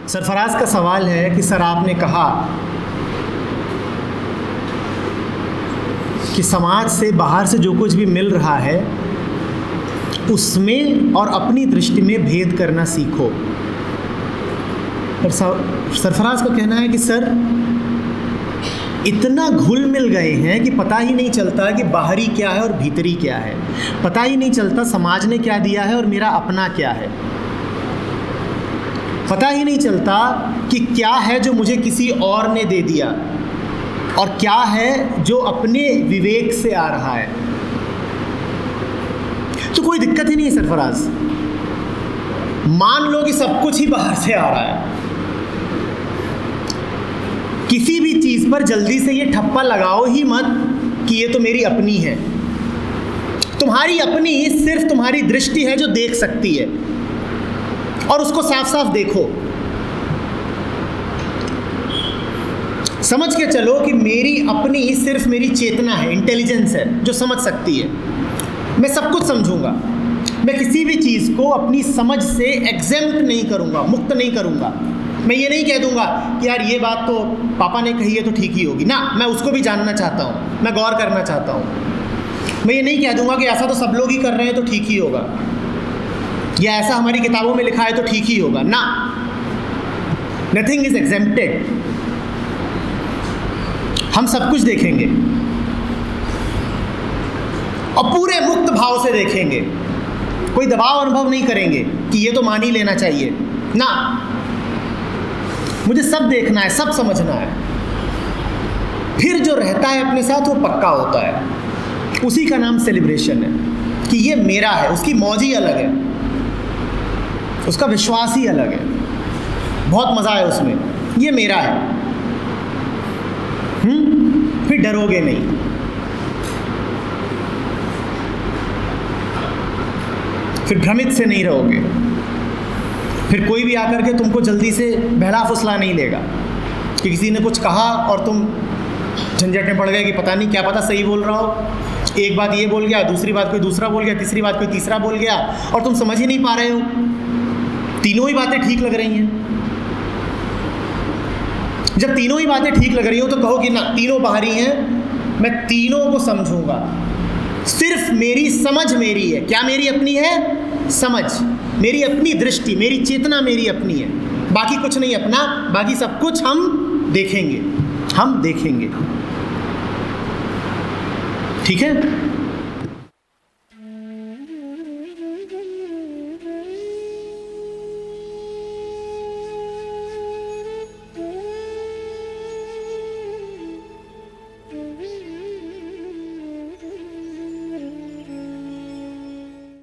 सरफराज का सवाल है कि सर आपने कहा कि समाज से बाहर से जो कुछ भी मिल रहा है उसमें और अपनी दृष्टि में भेद करना सीखो। पर सरफराज का कहना है कि सर इतना घुल मिल गए हैं कि पता ही नहीं चलता कि बाहरी क्या है और भीतरी क्या है, पता ही नहीं चलता समाज ने क्या दिया है और मेरा अपना क्या है, पता ही नहीं चलता कि क्या है जो मुझे किसी और ने दे दिया और क्या है जो अपने विवेक से आ रहा है। तो कोई दिक्कत ही नहीं है सरफराज, मान लो कि सब कुछ ही बाहर से आ रहा है, किसी भी चीज पर जल्दी से ये ठप्पा लगाओ ही मत कि ये तो मेरी अपनी है। तुम्हारी अपनी सिर्फ तुम्हारी दृष्टि है जो देख सकती है, और उसको साफ साफ देखो। समझ के चलो कि मेरी अपनी सिर्फ मेरी चेतना है, इंटेलिजेंस है जो समझ सकती है। मैं सब कुछ समझूंगा, मैं किसी भी चीज़ को अपनी समझ से एग्जेम्प्ट नहीं करूंगा, मुक्त नहीं करूंगा। मैं ये नहीं कह दूंगा कि यार ये बात तो पापा ने कही है तो ठीक ही होगी ना, मैं उसको भी जानना चाहता हूँ, मैं गौर करना चाहता हूँ। मैं ये नहीं कह दूंगा कि ऐसा तो सब लोग ही कर रहे हैं तो ठीक ही होगा, या ऐसा हमारी किताबों में लिखा है तो ठीक ही होगा ना। Nothing is exempted. हम सब कुछ देखेंगे और पूरे मुक्त भाव से देखेंगे, कोई दबाव अनुभव नहीं करेंगे कि ये तो मान ही लेना चाहिए ना। मुझे सब देखना है, सब समझना है। फिर जो रहता है अपने साथ वो पक्का होता है, उसी का नाम सेलिब्रेशन है कि ये मेरा है। उसकी मौज ही अलग है, उसका विश्वास ही अलग है, बहुत मज़ा है उसमें, ये मेरा है। फिर डरोगे नहीं। फिर भ्रमित से नहीं रहोगे। फिर कोई भी आकर के तुमको जल्दी से बहला फुसला नहीं लेगा कि किसी ने कुछ कहा और तुम झंझट में पड़ गए कि पता नहीं, क्या पता सही बोल रहा हो। एक बात ये बोल गया, दूसरी बात कोई दूसरा बोल गया, तीसरी बात कोई तीसरा बोल गया और तुम समझ ही नहीं पा रहे हो। तीनों ही बातें ठीक लग रही हैं। जब तीनों ही बातें ठीक लग रही हो तो कहो कि ना, तीनों बाहरी हैं, मैं तीनों को समझूंगा। सिर्फ मेरी समझ मेरी है। क्या मेरी अपनी है? समझ, मेरी अपनी दृष्टि, मेरी चेतना मेरी अपनी है। बाकी कुछ नहीं अपना, बाकी सब कुछ हम देखेंगे, हम देखेंगे। ठीक है।